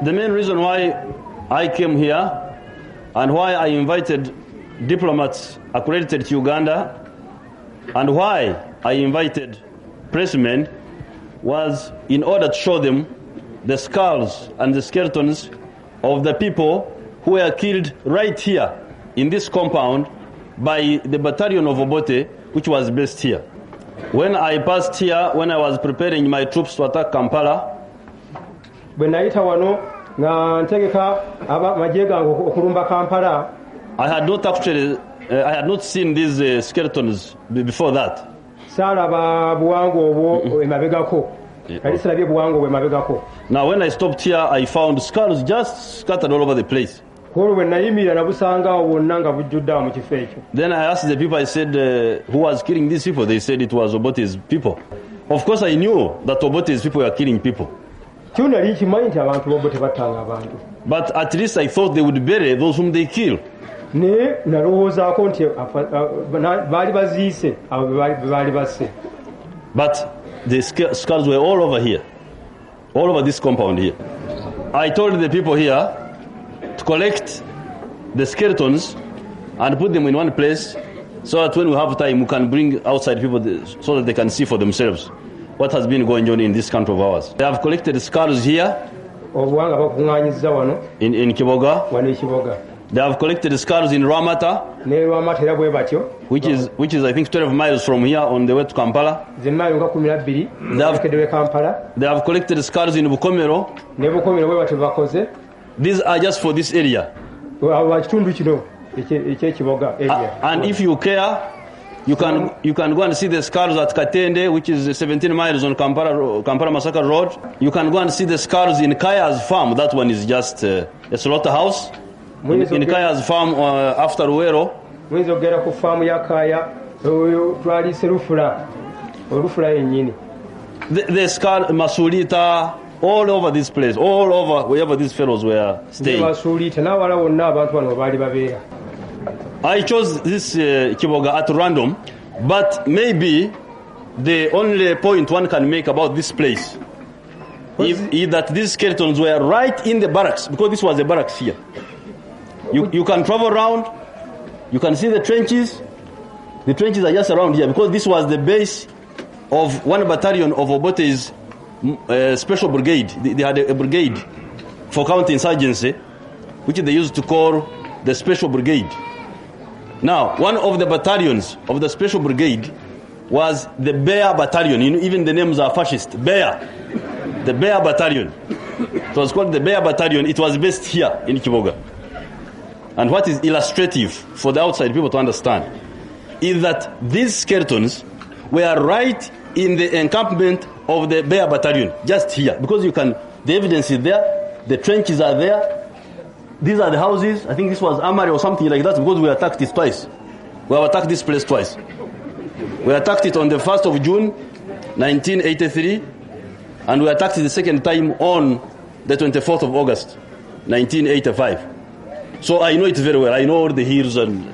The main reason why I came here and why I invited diplomats accredited to Uganda and why I invited pressmen was in order to show them the skulls and the skeletons of the people who were killed right here in this compound by the battalion of Obote, which was based here. When I passed here, when I was preparing my troops to attack Kampala, I had not seen these skeletons before that. Now when I stopped here, I found skulls just scattered all over the place. Then I asked the people, I said, who was killing these people? They said it was Obote's people. Of course I knew that Obote's people were killing people. But at least I thought they would bury those whom they kill. But the skulls were all over here, all over this compound here. I told the people here to collect the skeletons and put them in one place so that when we have time we can bring outside people so that they can see for themselves what has been going on in this country of ours. They have collected skulls here in Kiboga. They have collected skulls in Ramata, which is I think 12 miles from here on the way to Kampala. They have collected skulls in Bukomero. These are just for this area. And if you care, you can go and see the skulls at Katende, which is 17 miles on Kampala Massacre Road. You can go and see the skulls in Kaya's farm. That one is just a slaughterhouse. In Kaya's farm after Luwero. The skull Masulita, all over this place, all over wherever these fellows were staying. I chose this Kiboga at random, but maybe the only point one can make about this place is that these skeletons were right in the barracks, because this was the barracks here. You can travel around, you can see the trenches. The trenches are just around here, because this was the base of one battalion of Obote's special brigade. They had a brigade for counterinsurgency, which they used to call the special brigade. Now, one of the battalions of the special brigade was the Bear Battalion. Even the names are fascist. Bear. The Bear Battalion. It was called the Bear Battalion. It was based here in Kiboga. And what is illustrative for the outside people to understand is that these skeletons were right in the encampment of the Bear Battalion, just here. Because the evidence is there, the trenches are there. These are the houses. I think this was Amari or something like that, because we attacked it twice. We have attacked this place twice. We attacked it on the 1st of June, 1983, and we attacked it the second time on the 24th of August, 1985. So I know it very well. I know all the hills, and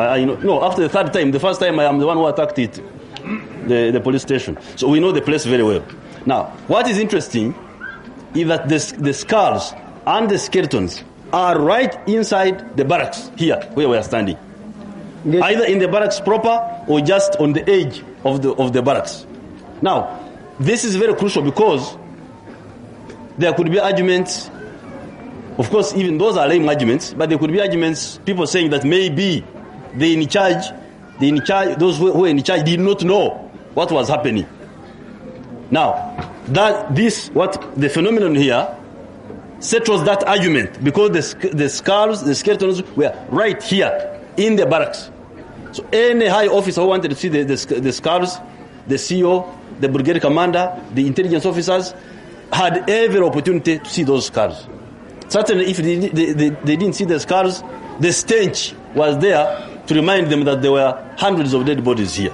I know. No, after the third time, the first time I am the one who attacked it, the police station. So we know the place very well. Now, what is interesting is that the skulls and the skeletons are right inside the barracks here, where we are standing. Yes. Either in the barracks proper or just on the edge of the barracks. Now, this is very crucial because there could be arguments. Of course, even those are lame arguments, but there could be arguments, people saying that maybe those who were in charge did not know what was happening. Now, the phenomenon here settles that argument, because the skulls, the skeletons were right here in the barracks. So any high officer who wanted to see the skulls, the CEO, the brigade commander, the intelligence officers, had every opportunity to see those skulls. Certainly, if they didn't see the scars, the stench was there to remind them that there were hundreds of dead bodies here.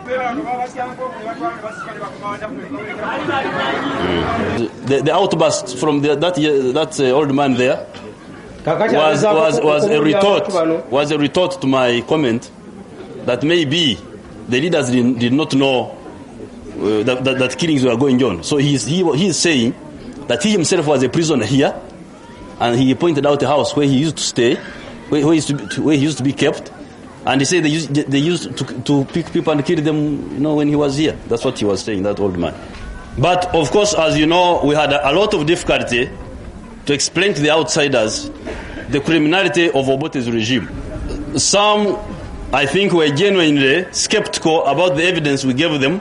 The outburst from that old man there was a retort to my comment that maybe the leaders did not know that killings were going on. So he is saying that he himself was a prisoner here, and he pointed out a house where he used to stay, where he used to be kept, and he said they used to pick people and kill them, when he was here. That's what he was saying, that old man. But of course, as you know, we had a lot of difficulty to explain to the outsiders the criminality of Obote's regime. Some, I think, were genuinely skeptical about the evidence we gave them,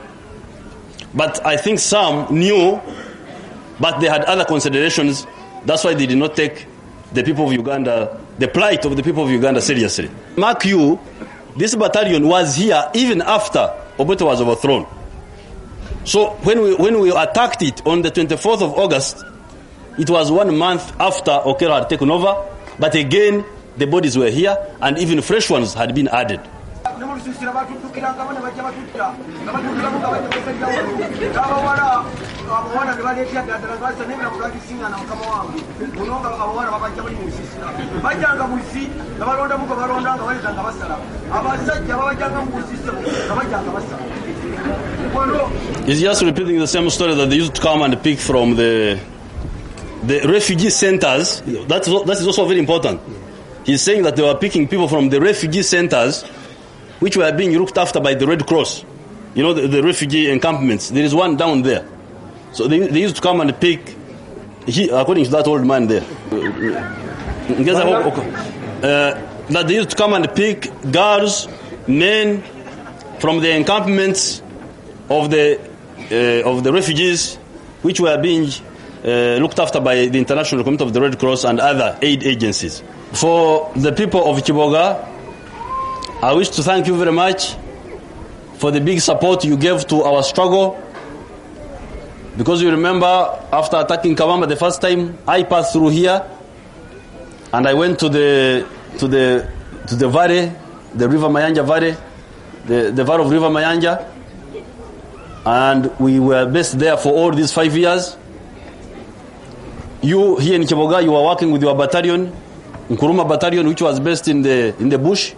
but I think some knew, but they had other considerations. That's why they did not take the people of Uganda, the plight of the people of Uganda, seriously. Mark you, this battalion was here even after Obote was overthrown. So when we attacked it on the 24th of August, it was 1 month after Okello had taken over, but again, the bodies were here, and even fresh ones had been added. He's just repeating the same story that they used to come and pick from the refugee centers. That is also very important. He's saying that they were picking people from the refugee centers, which were being looked after by the Red Cross. The refugee encampments. There is one down there. So they used to come and pick, according to that old man there, that they used to come and pick girls, men from the encampments of the refugees, which were being looked after by the International Committee of the Red Cross and other aid agencies. For the people of Kiboga, I wish to thank you very much for the big support you gave to our struggle. Because you remember, after attacking Kabamba the first time, I passed through here, and I went to the valley, the River Mayanja Valley, the valley of River Mayanja, and we were based there for all these 5 years. You here in Kiboga, you were working with your battalion, Nkuruma battalion, which was based in the bush,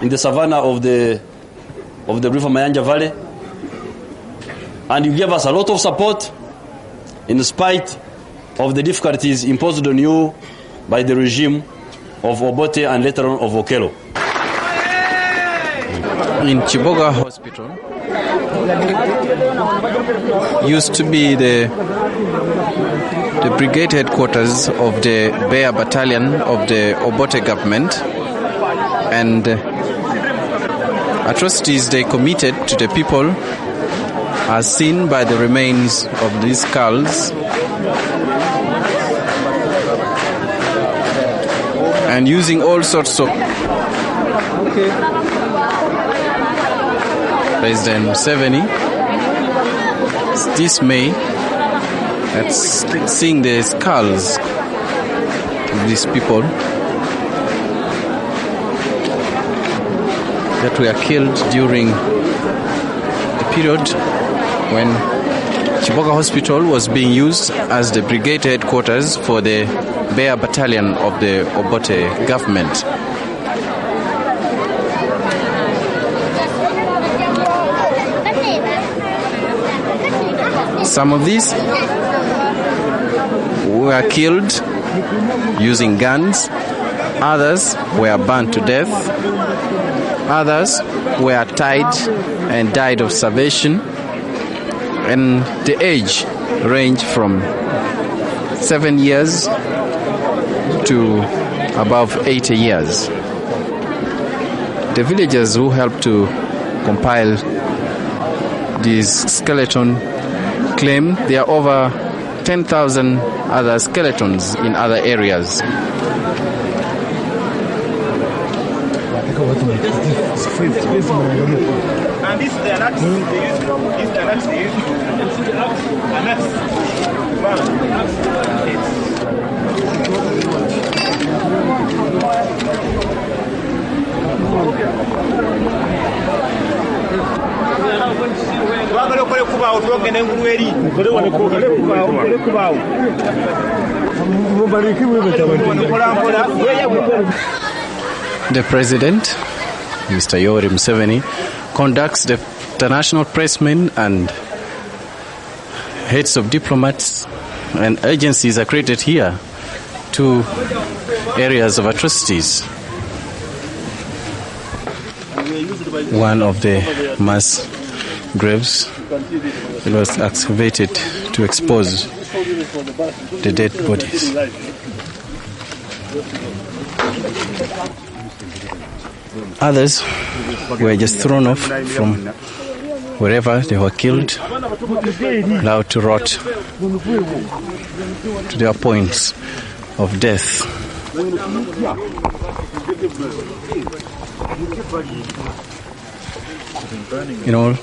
in the savannah of the River Mayanja Valley. And you gave us a lot of support in spite of the difficulties imposed on you by the regime of Obote and later on of Okello. In Kiboga Hospital used to be the brigade headquarters of the Bear Battalion of the Obote government, and atrocities they committed to the people are seen by the remains of these skulls, and using all sorts of President Museveni is dismayed at seeing the skulls of these people that were killed during the period when Kiboga Hospital was being used as the brigade headquarters for the Bear Battalion of the Obote government. Some of these were killed using guns, others were burned to death, others were tied and died of starvation, and the age ranged from 7 years to above 80 years. The villagers who helped to compile this skeleton claim there are over 10,000 other skeletons in other areas. And this is the nuts they use. This is the nuts they use. And that's The president, Mr. Yoweri Museveni, conducts the international pressmen and heads of diplomats and agencies accredited here to areas of atrocities. One of the mass graves was excavated to expose the dead bodies. Others were just thrown off from wherever they were killed, allowed to rot to their points of death. In all,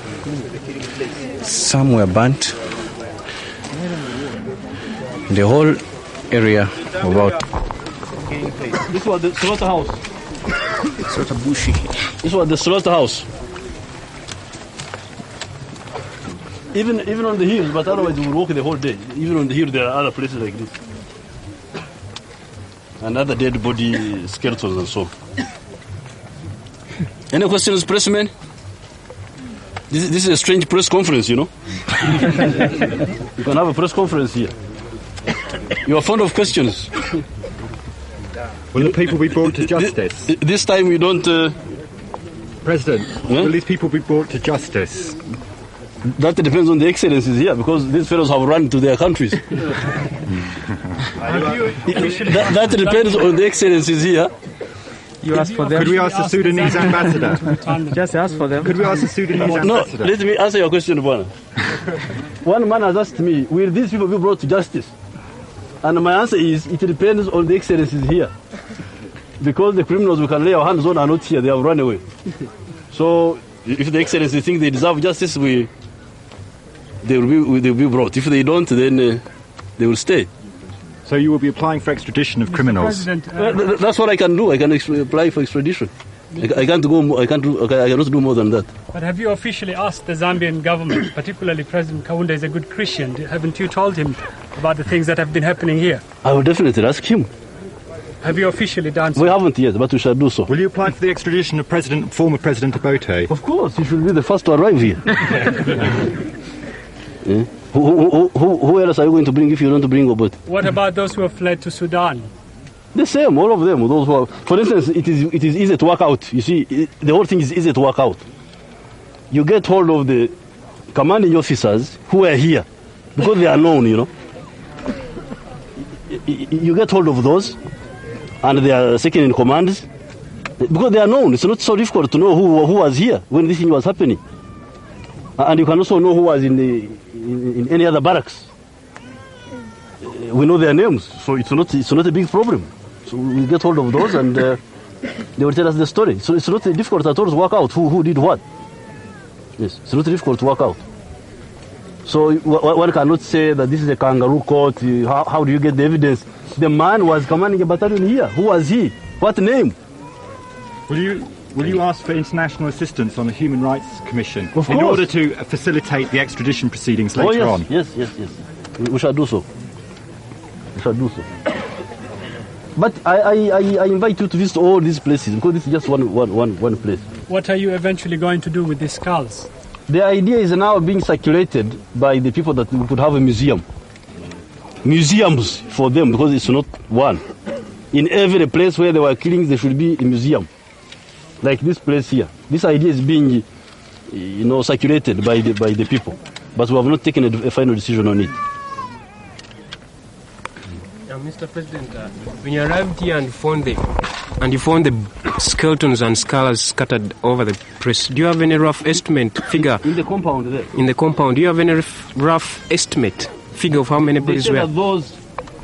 some were burnt. The whole area about. This was the slaughterhouse. This was the slaughterhouse. Even on the hills, but otherwise we would walk the whole day. Even on the hill, there are other places like this. And other dead body skeletons and so. Any questions, pressmen? This is a strange press conference, you know. You can have a press conference here. You are fond of questions. Will the people be brought to justice? This time we don't... President, will these people be brought to justice? That depends on the excellencies here, because these fellows have run to their countries. That depends on the excellencies here. You ask for them. Could we ask the Sudanese ambassador? Just ask for them. Could we ask the Sudanese ambassador? No, let me answer your question, Bwana. One man has asked me, will these people be brought to justice? And my answer is, it depends on the excellencies here. Because the criminals we can lay our hands on are not here, they have run away. So, if the excellencies think they deserve justice, they will be brought. If they don't, then they will stay. So you will be applying for extradition of criminals? That's what I can do. I can apply for extradition. I cannot do more than that. But have you officially asked the Zambian government, particularly President Kaunda is a good Christian, haven't you told him about the things that have been happening here? I will definitely ask him. Have you officially done so? We haven't yet, but we shall do so. Will you apply for the extradition of former President Obote? Of course, he should be the first to arrive here. Yeah. Who else are you going to bring if you don't bring Obote? What about those who have fled to Sudan? The same, all of them. Those who are, for instance, it is easy to work out. You see, the whole thing is easy to work out. You get hold of the commanding officers who are here, because they are known, you know. You get hold of those, and they are second in commands, because they are known. It's not so difficult to know who was here when this thing was happening. And you can also know who was in any other barracks. We know their names, so it's not a big problem. So we get hold of those, and they will tell us the story. So it's not difficult at all to work out who did what. Yes, it's not difficult to work out. So one cannot say that this is a kangaroo court. How do you get the evidence? The man was commanding a battalion here. Who was he? What name? Will you ask for international assistance on the Human Rights Commission in order to facilitate the extradition proceedings later on? Yes. We shall do so. But I invite you to visit all these places, because this is just one place. What are you eventually going to do with these skulls? The idea is now being circulated by the people that we could have a museum. Museums for them, because it's not one. In every place where there were killings, there should be a museum. Like this place here. This idea is being, circulated by the people. But we have not taken a final decision on it. Mr. President, when you arrived here and you found the skeletons and skulls scattered over the place, do you have any rough estimate figure? In the compound there. In the compound, do you have any rough estimate figure of how many bodies were? Those,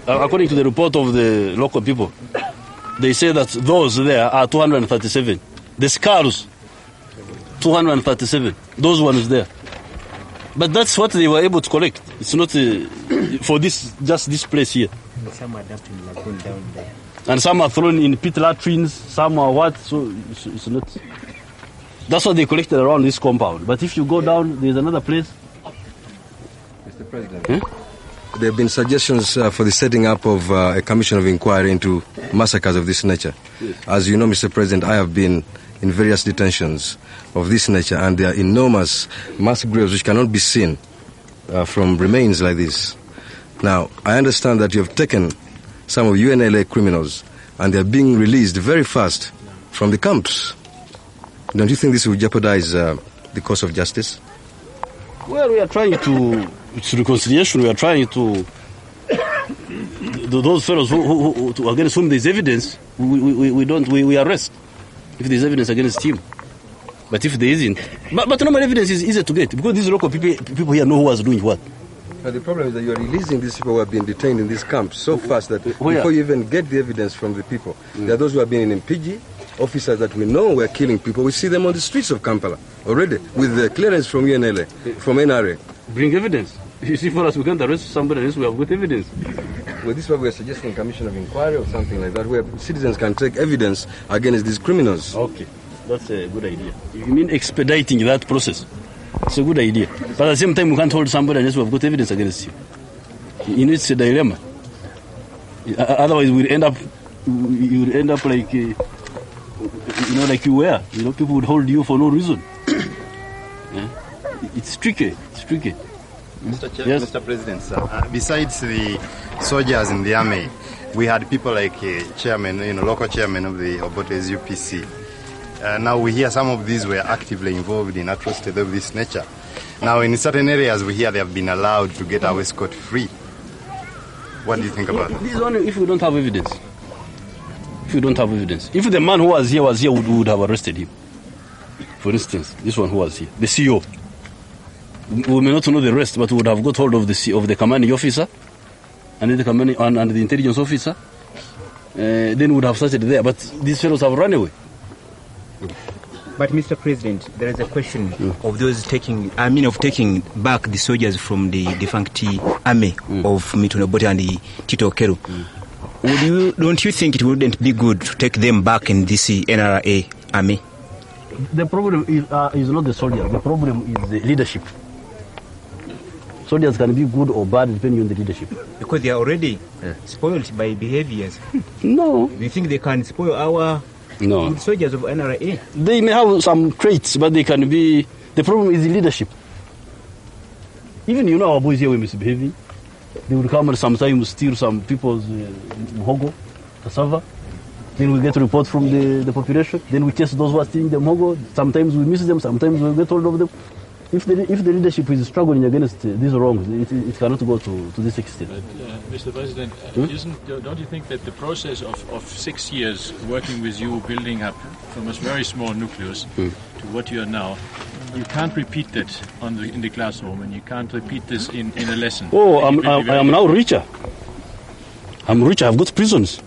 according to the report of the local people, they say that those there are 237. The skulls, 237. Those ones there. But that's what they were able to collect. It's not for just this place here. Some are dumped in the lagoon down there. And some are thrown in pit latrines, some are what, so it's not. That's what they collected around this compound. But if you go down, there's another place Mr. President, there have been suggestions for the setting up of a commission of inquiry into massacres of this nature. Yes. As you know, Mr. President, I have been in various detentions of this nature, and there are enormous mass graves which cannot be seen from remains like this. Now, I understand that you have taken some of UNLA criminals and they are being released very fast from the camps. Don't you think this will jeopardize the cause of justice? Well, we are trying to, it's reconciliation, we are trying to, those fellows who against whom there is evidence, we arrest if there is evidence against him. But if there isn't, but normal evidence is easier to get because these local people here know who was doing what. But the problem is that you are releasing these people who have been detained in these camps so fast that before you even get the evidence from the people, there are those who have been in Mpigi, officers that we know were killing people. We see them on the streets of Kampala already with the clearance from UNLA, from NRA. Bring evidence. You see, for us, we can't arrest somebody unless we have good evidence. Well, this is why we are suggesting a commission of inquiry or something like that, where citizens can take evidence against these criminals. Okay, that's a good idea. You mean expediting that process? It's a good idea. But at the same time, we can't hold somebody unless we have got evidence against him. You know, it's a dilemma. Otherwise, you would end up like, like you were. You know, people would hold you for no reason. Yeah? It's tricky. It's tricky. Mr. Chair, Yes? Mr. President, sir, besides the soldiers in the army, we had people like chairman, local chairman of the Obote's UPC. Now we hear some of these were actively involved in atrocities of this nature. Now in certain areas we hear they have been allowed to get away scot-free. What do you think about that? This is only if we don't have evidence. If we don't have evidence. If the man who was here, we would have arrested him. For instance, this one who was here, the CEO. We may not know the rest, but we would have got hold of the commanding officer and the intelligence officer. Then we would have started there. But these fellows have run away. But Mr. President, there is a question of those taking back the soldiers from the defunct army of Milton Obote and the Tito Okello. Don't you think it wouldn't be good to take them back in this NRA army? The problem is not the soldier. The problem is the leadership. Soldiers can be good or bad depending on the leadership. Because they are already spoiled by behaviors. No. Do you think they can spoil our good soldiers of NRA? They may have some traits, but they can be... The problem is the leadership. Even our boys here were misbehaving. They would come and sometimes steal some people's muhogo, cassava. Then we get a report from the population. Then we chase those who are stealing the muhogo. Sometimes we miss them, sometimes we get hold of them. If the leadership is struggling against these wrongs, it cannot go to this extent. But, Mr. President, don't you think that the process of 6 years working with you, building up from a very small nucleus to what you are now, you can't repeat that in the classroom, and you can't repeat this in a lesson? Oh, I am now richer. I'm rich. I've got prisons.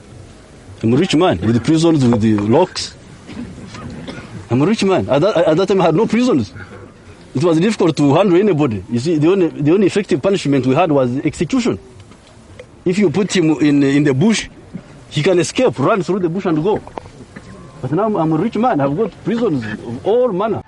I'm a rich man with the prisons, with the locks. I'm a rich man. At that time, I had no prisons. It was difficult to handle anybody. You see, the only effective punishment we had was execution. If you put him in the bush, he can escape, run through the bush and go. But now I'm a rich man. I've got prisons of all manner.